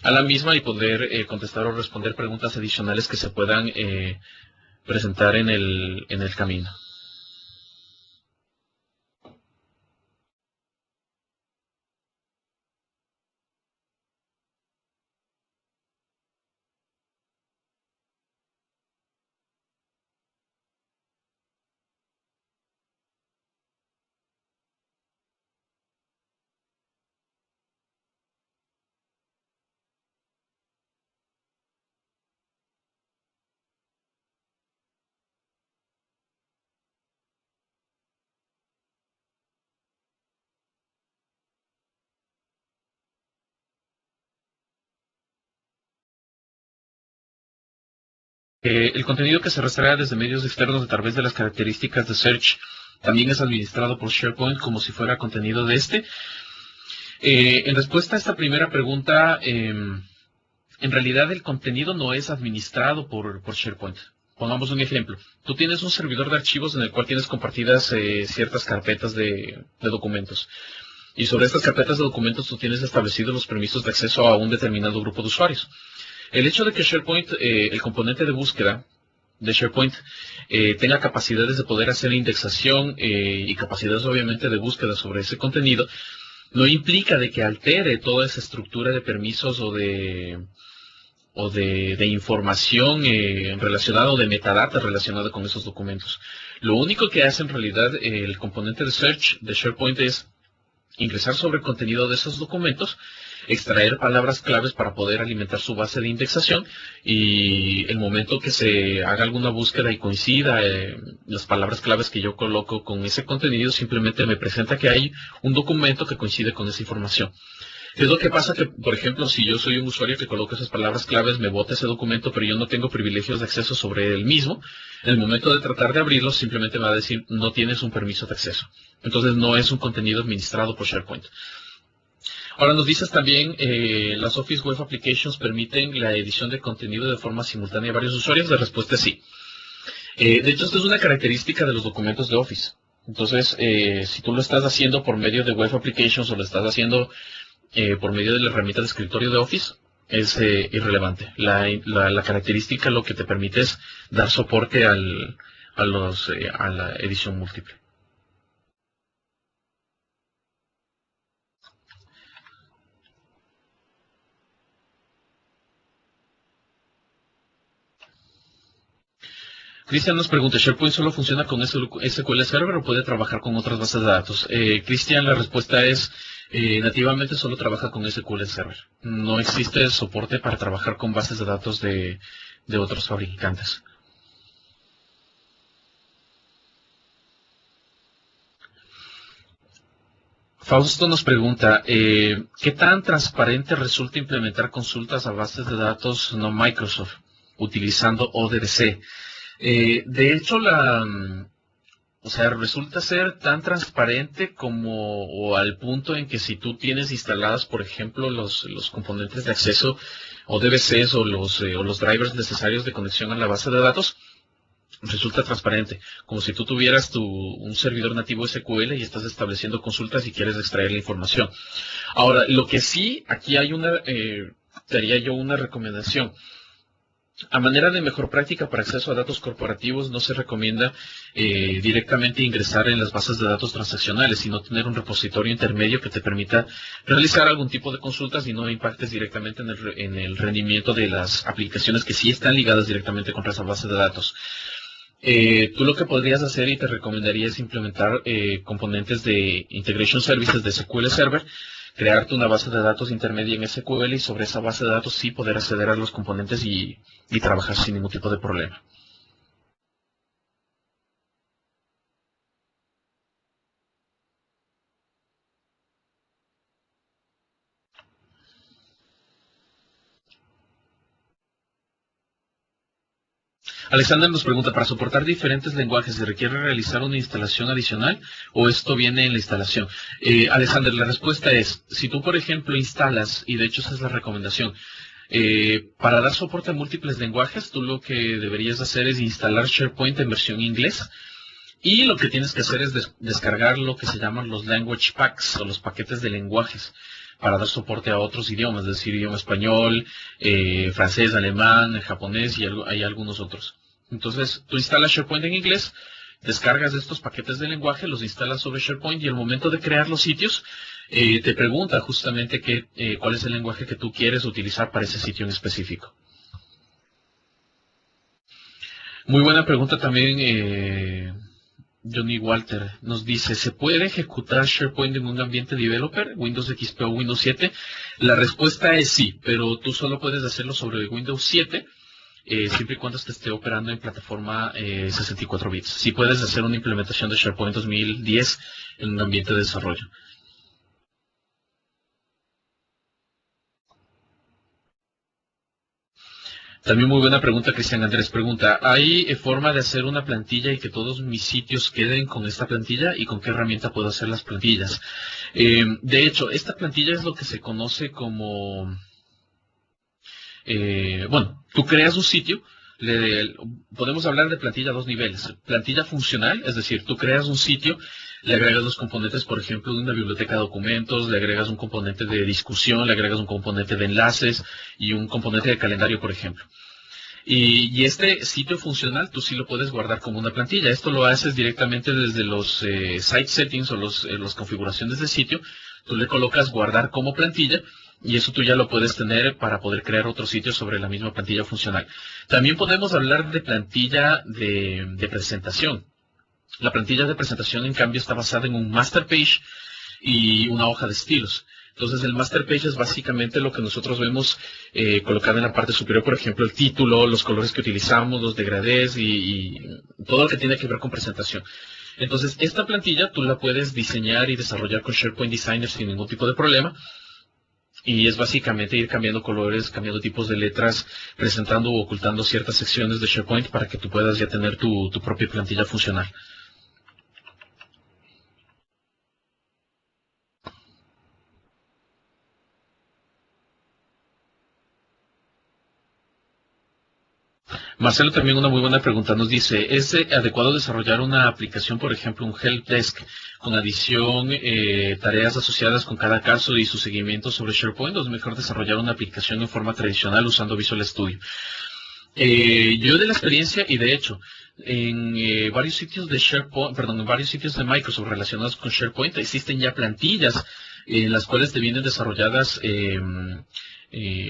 a la misma y poder contestar o responder preguntas adicionales que se puedan presentar en el camino. El contenido que se rastrea desde medios externos a través de las características de Search también es administrado por SharePoint como si fuera contenido de este. En respuesta a esta primera pregunta, en realidad el contenido no es administrado por SharePoint. Pongamos un ejemplo. Tú tienes un servidor de archivos en el cual tienes compartidas ciertas carpetas de documentos. Y sobre estas carpetas de documentos tú tienes establecidos los permisos de acceso a un determinado grupo de usuarios. El hecho de que SharePoint, el componente de búsqueda de SharePoint, tenga capacidades de poder hacer indexación y capacidades obviamente de búsqueda sobre ese contenido, no implica de que altere toda esa estructura de permisos o de información relacionada o de metadata relacionada con esos documentos. Lo único que hace en realidad el componente de Search de SharePoint es ingresar sobre el contenido de esos documentos, extraer palabras claves para poder alimentar su base de indexación y el momento que se haga alguna búsqueda y coincida las palabras claves que yo coloco con ese contenido, simplemente me presenta que hay un documento que coincide con esa información. ¿Qué es lo que pasa? Que, por ejemplo, si yo soy un usuario que coloca esas palabras claves, me bota ese documento, pero yo no tengo privilegios de acceso sobre el mismo, en el momento de tratar de abrirlo, simplemente me va a decir, no tienes un permiso de acceso. Entonces, no es un contenido administrado por SharePoint. Ahora nos dices también, ¿las Office Web Applications permiten la edición de contenido de forma simultánea a varios usuarios? La respuesta es sí. De hecho, esto es una característica de los documentos de Office. Entonces, si tú lo estás haciendo por medio de Web Applications o lo estás haciendo por medio de la herramienta de escritorio de Office, es irrelevante. La característica lo que te permite es dar soporte a la edición múltiple. Cristian nos pregunta, ¿SharePoint solo funciona con SQL Server o puede trabajar con otras bases de datos? Cristian, la respuesta es, nativamente solo trabaja con SQL Server. No existe soporte para trabajar con bases de datos de otros fabricantes. Fausto nos pregunta, ¿qué tan transparente resulta implementar consultas a bases de datos no Microsoft utilizando ODBC? De hecho, resulta ser tan transparente como o al punto en que si tú tienes instaladas, por ejemplo, los componentes de acceso ODBCs o los drivers necesarios de conexión a la base de datos, resulta transparente, como si tú tuvieras un servidor nativo SQL y estás estableciendo consultas y quieres extraer la información. Ahora, lo que sí, aquí hay te haría yo una recomendación. A manera de mejor práctica para acceso a datos corporativos, no se recomienda directamente ingresar en las bases de datos transaccionales, sino tener un repositorio intermedio que te permita realizar algún tipo de consultas y no impactes directamente en el rendimiento de las aplicaciones que sí están ligadas directamente con esa base de datos. Tú lo que podrías hacer y te recomendaría es implementar componentes de Integration Services de SQL Server, crearte una base de datos intermedia en SQL y sobre esa base de datos sí poder acceder a los componentes y trabajar sin ningún tipo de problema. Alexander nos pregunta, ¿para soportar diferentes lenguajes se requiere realizar una instalación adicional o esto viene en la instalación? Alexander, la respuesta es, si tú, por ejemplo, instalas, y de hecho esa es la recomendación, para dar soporte a múltiples lenguajes, tú lo que deberías hacer es instalar SharePoint en versión inglés. Y lo que tienes que hacer es descargar lo que se llaman los language packs o los paquetes de lenguajes para dar soporte a otros idiomas, es decir, idioma español, francés, alemán, japonés y hay algunos otros. Entonces, tú instalas SharePoint en inglés, descargas estos paquetes de lenguaje, los instalas sobre SharePoint y al momento de crear los sitios, te pregunta justamente cuál es el lenguaje que tú quieres utilizar para ese sitio en específico. Muy buena pregunta también. Johnny Walter nos dice, ¿se puede ejecutar SharePoint en un ambiente developer, Windows XP o Windows 7? La respuesta es sí, pero tú solo puedes hacerlo sobre Windows 7, siempre y cuando esté operando en plataforma 64 bits. Sí puedes hacer una implementación de SharePoint 2010 en un ambiente de desarrollo. También muy buena pregunta, Cristian Andrés pregunta, ¿hay forma de hacer una plantilla y que todos mis sitios queden con esta plantilla y con qué herramienta puedo hacer las plantillas? De hecho, esta plantilla es lo que se conoce como, bueno, tú creas un sitio, podemos hablar de plantilla a dos niveles. Plantilla funcional, es decir, tú creas un sitio, le agregas los componentes, por ejemplo, de una biblioteca de documentos, le agregas un componente de discusión, le agregas un componente de enlaces y un componente de calendario, por ejemplo. Y este sitio funcional tú sí lo puedes guardar como una plantilla. Esto lo haces directamente desde los site settings o las configuraciones del sitio. Tú le colocas guardar como plantilla y eso tú ya lo puedes tener para poder crear otro sitio sobre la misma plantilla funcional. También podemos hablar de plantilla de presentación. La plantilla de presentación, en cambio, está basada en un master page y una hoja de estilos. Entonces el master page es básicamente lo que nosotros vemos colocado en la parte superior, por ejemplo, el título, los colores que utilizamos, los degradés y todo lo que tiene que ver con presentación. Entonces esta plantilla tú la puedes diseñar y desarrollar con SharePoint Designer sin ningún tipo de problema. Y es básicamente ir cambiando colores, cambiando tipos de letras, presentando o ocultando ciertas secciones de SharePoint para que tú puedas ya tener tu propia plantilla funcional. Marcelo, también una muy buena pregunta. Nos dice, ¿es adecuado desarrollar una aplicación, por ejemplo, un help desk, con adición, tareas asociadas con cada caso y su seguimiento sobre SharePoint, o es mejor desarrollar una aplicación en forma tradicional usando Visual Studio? Yo de la experiencia, y de hecho, en varios sitios de SharePoint, perdón, en varios sitios de Microsoft relacionados con SharePoint, existen ya plantillas en las cuales te vienen desarrolladas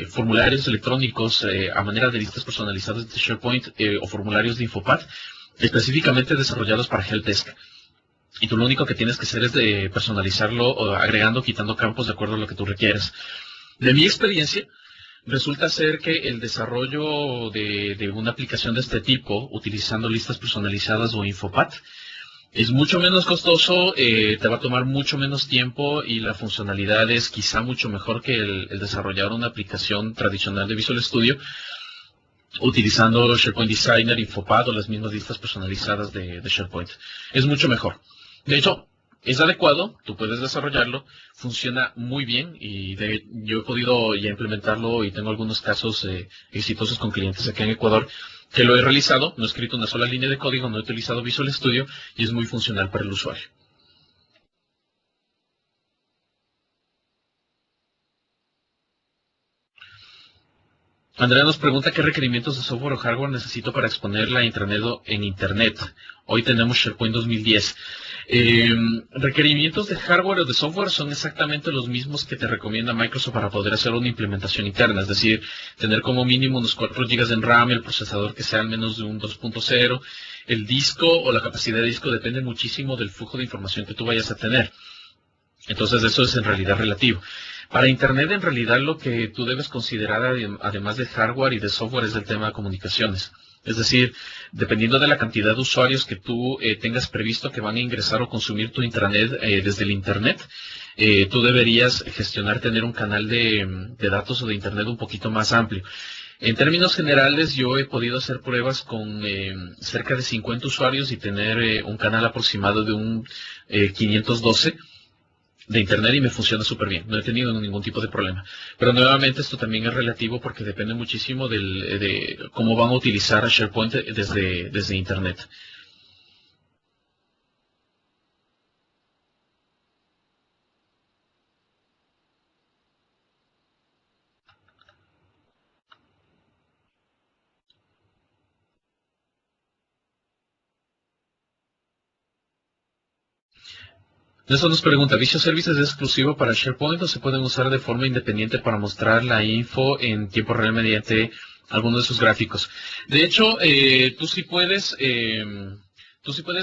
formularios electrónicos a manera de listas personalizadas de SharePoint o formularios de Infopad específicamente desarrollados para Helpdesk. Y tú lo único que tienes que hacer es de personalizarlo agregando, quitando campos de acuerdo a lo que tú requieres. De mi experiencia, resulta ser que el desarrollo de una aplicación de este tipo, utilizando listas personalizadas o Infopad, es mucho menos costoso, te va a tomar mucho menos tiempo y la funcionalidad es quizá mucho mejor que el desarrollar una aplicación tradicional de Visual Studio utilizando SharePoint Designer, Infopad o las mismas listas personalizadas de SharePoint. Es mucho mejor. De hecho, es adecuado, tú puedes desarrollarlo, funciona muy bien y yo he podido ya implementarlo y tengo algunos casos exitosos con clientes aquí en Ecuador que lo he realizado, no he escrito una sola línea de código, no he utilizado Visual Studio y es muy funcional para el usuario. Andrea nos pregunta qué requerimientos de software o hardware necesito para exponerla a Internet en Internet. Hoy tenemos SharePoint 2010. Requerimientos de hardware o de software son exactamente los mismos que te recomienda Microsoft para poder hacer una implementación interna, es decir, tener como mínimo unos 4 GB en RAM, el procesador que sea al menos de un 2.0, el disco o la capacidad de disco depende muchísimo del flujo de información que tú vayas a tener. Entonces eso es en realidad relativo. Para Internet, en realidad, lo que tú debes considerar, además de hardware y de software, es el tema de comunicaciones. Es decir, dependiendo de la cantidad de usuarios que tú tengas previsto que van a ingresar o consumir tu intranet desde el Internet, tú deberías gestionar tener un canal de datos o de Internet un poquito más amplio. En términos generales, yo he podido hacer pruebas con cerca de 50 usuarios y tener un canal aproximado de un 512 de Internet y me funciona súper bien. No he tenido ningún tipo de problema. Pero nuevamente esto también es relativo porque depende muchísimo de cómo van a utilizar a SharePoint desde Internet. Eso nos pregunta, ¿Visual Services es exclusivo para SharePoint o se pueden usar de forma independiente para mostrar la info en tiempo real mediante alguno de sus gráficos? De hecho, tú sí puedes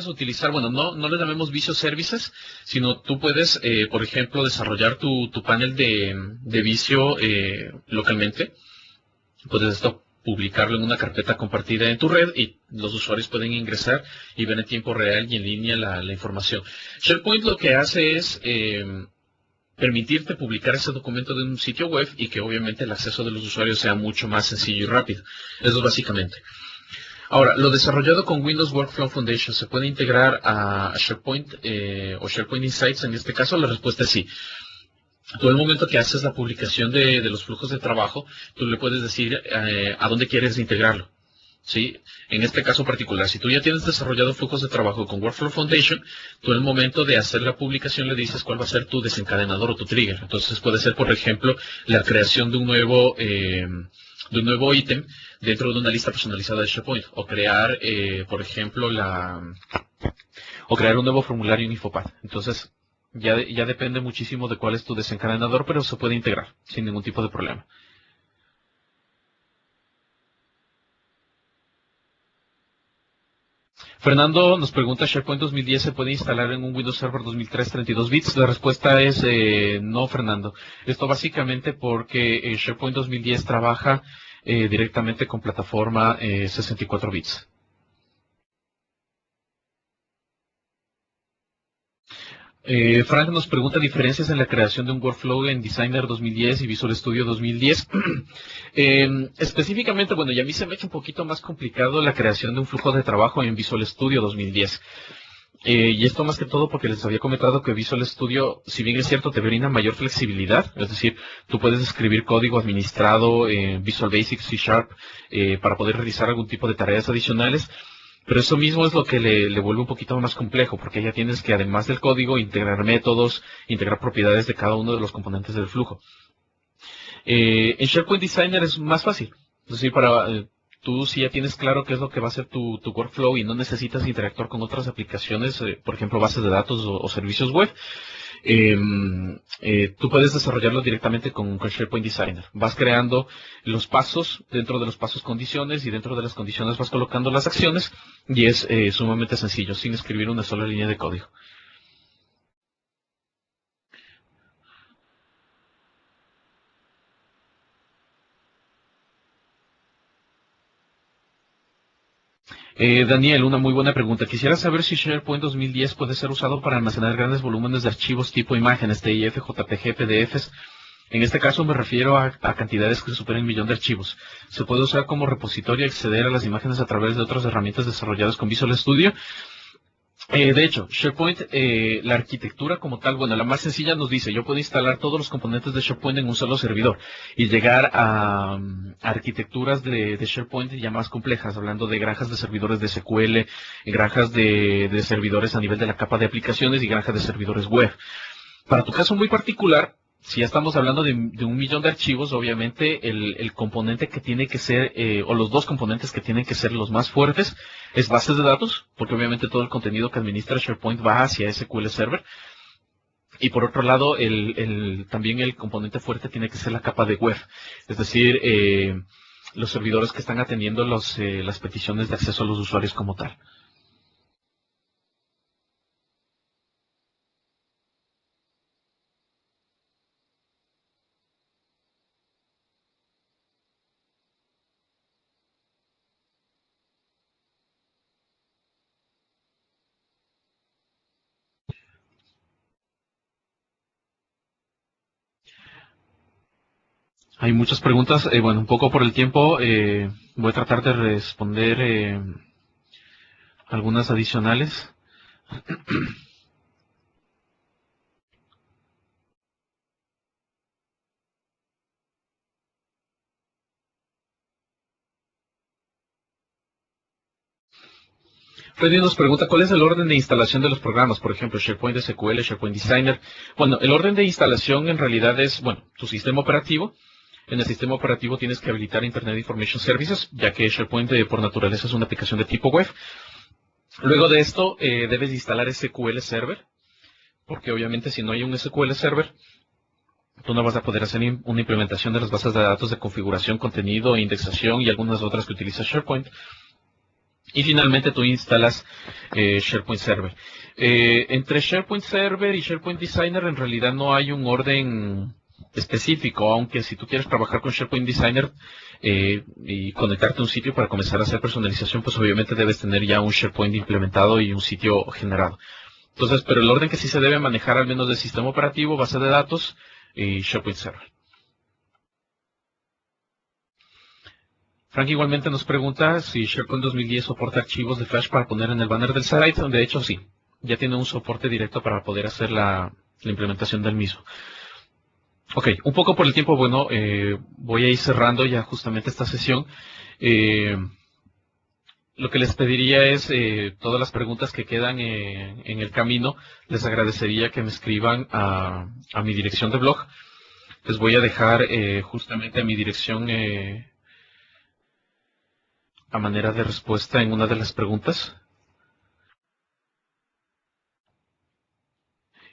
utilizar, bueno, no le llamemos Visual Services, sino tú puedes, por ejemplo, desarrollar tu panel de Visio localmente. Puedes esto publicarlo en una carpeta compartida en tu red y los usuarios pueden ingresar y ver en tiempo real y en línea la información. SharePoint lo que hace es permitirte publicar ese documento de un sitio web y que obviamente el acceso de los usuarios sea mucho más sencillo y rápido. Eso es básicamente. Ahora, lo desarrollado con Windows Workflow Foundation, ¿se puede integrar a SharePoint o SharePoint Insights? En este caso, la respuesta es sí. Tú al momento que haces la publicación de los flujos de trabajo, tú le puedes decir a dónde quieres integrarlo. ¿Sí? En este caso particular, si tú ya tienes desarrollado flujos de trabajo con Workflow Foundation, tú en el momento de hacer la publicación le dices cuál va a ser tu desencadenador o tu trigger. Entonces puede ser, por ejemplo, la creación de un nuevo ítem dentro de una lista personalizada de SharePoint, o crear, por ejemplo, o crear un nuevo formulario en Infopad. Entonces, ya depende muchísimo de cuál es tu desencadenador, pero se puede integrar sin ningún tipo de problema. Fernando nos pregunta, ¿SharePoint 2010 se puede instalar en un Windows Server 2003 32 bits? La respuesta es no, Fernando. Esto básicamente porque SharePoint 2010 trabaja directamente con plataforma 64 bits. Frank nos pregunta diferencias en la creación de un workflow en Designer 2010 y Visual Studio 2010. Específicamente, bueno, y a mí se me ha hecho un poquito más complicado la creación de un flujo de trabajo en Visual Studio 2010. Y esto más que todo porque les había comentado que Visual Studio, si bien es cierto, te brinda mayor flexibilidad, es decir, tú puedes escribir código administrado en Visual Basic, C Sharp, para poder realizar algún tipo de tareas adicionales. Pero eso mismo es lo que le vuelve un poquito más complejo, porque ya tienes que, además del código, integrar métodos, integrar propiedades de cada uno de los componentes del flujo. En SharePoint Designer es más fácil. Es decir, tú si ya tienes claro qué es lo que va a ser tu workflow y no necesitas interactuar con otras aplicaciones, por ejemplo, bases de datos o servicios web, tú puedes desarrollarlo directamente con SharePoint Designer. Vas creando los pasos, dentro de los pasos condiciones, y dentro de las condiciones vas colocando las acciones, y es sumamente sencillo, sin escribir una sola línea de código. Daniel, una muy buena pregunta. Quisiera saber si SharePoint 2010 puede ser usado para almacenar grandes volúmenes de archivos tipo imágenes, TIF, JPG, PDFs. En este caso me refiero a cantidades que superen 1.000.000 de archivos. Se puede usar como repositorio y acceder a las imágenes a través de otras herramientas desarrolladas con Visual Studio. De hecho, SharePoint, la arquitectura como tal, bueno, la más sencilla nos dice, yo puedo instalar todos los componentes de SharePoint en un solo servidor y llegar a arquitecturas de SharePoint ya más complejas, hablando de granjas de servidores de SQL, granjas de servidores a nivel de la capa de aplicaciones y granjas de servidores web. Para tu caso muy particular, Si ya estamos hablando de 1 millón de archivos, obviamente el componente que tiene que ser, o los dos componentes que tienen que ser los más fuertes, es bases de datos, porque obviamente todo el contenido que administra SharePoint va hacia SQL Server. Y por otro lado, también el componente fuerte tiene que ser la capa de web, es decir, los servidores que están atendiendo las peticiones de acceso a los usuarios como tal. Hay muchas preguntas, bueno, un poco por el tiempo, voy a tratar de responder algunas adicionales. Freddy nos pregunta, ¿cuál es el orden de instalación de los programas? Por ejemplo, SharePoint SQL, SharePoint Designer. Bueno, el orden de instalación en realidad es, bueno, tu sistema operativo. En el sistema operativo tienes que habilitar Internet Information Services, ya que SharePoint por naturaleza es una aplicación de tipo web. Luego de esto, debes instalar SQL Server, porque obviamente si no hay un SQL Server, tú no vas a poder hacer una implementación de las bases de datos de configuración, contenido, indexación y algunas otras que utiliza SharePoint. Y finalmente tú instalas SharePoint Server. Entre SharePoint Server y SharePoint Designer en realidad no hay un orden específico, aunque si tú quieres trabajar con SharePoint Designer y conectarte a un sitio para comenzar a hacer personalización, pues obviamente debes tener ya un SharePoint implementado y un sitio generado. Entonces, pero el orden que sí se debe manejar al menos del sistema operativo, base de datos y SharePoint Server. Frank igualmente nos pregunta si SharePoint 2010 soporta archivos de Flash para poner en el banner del site. De hecho, sí. Ya tiene un soporte directo para poder hacer la implementación del mismo. Ok, un poco por el tiempo, bueno, voy a ir cerrando ya justamente esta sesión. Lo que les pediría es, todas las preguntas que quedan en el camino, les agradecería que me escriban a mi dirección de blog. Les voy a dejar justamente a mi dirección a manera de respuesta en una de las preguntas.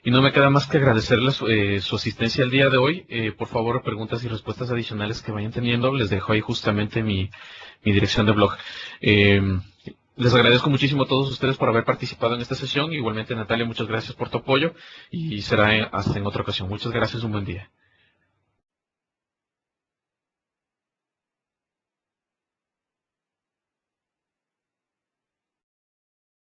Y no me queda más que agradecerles su asistencia el día de hoy. Por favor, preguntas y respuestas adicionales que vayan teniendo, les dejo ahí justamente mi dirección de blog. Les agradezco muchísimo a todos ustedes por haber participado en esta sesión. Igualmente, Natalia, muchas gracias por tu apoyo y será hasta en otra ocasión. Muchas gracias, un buen día.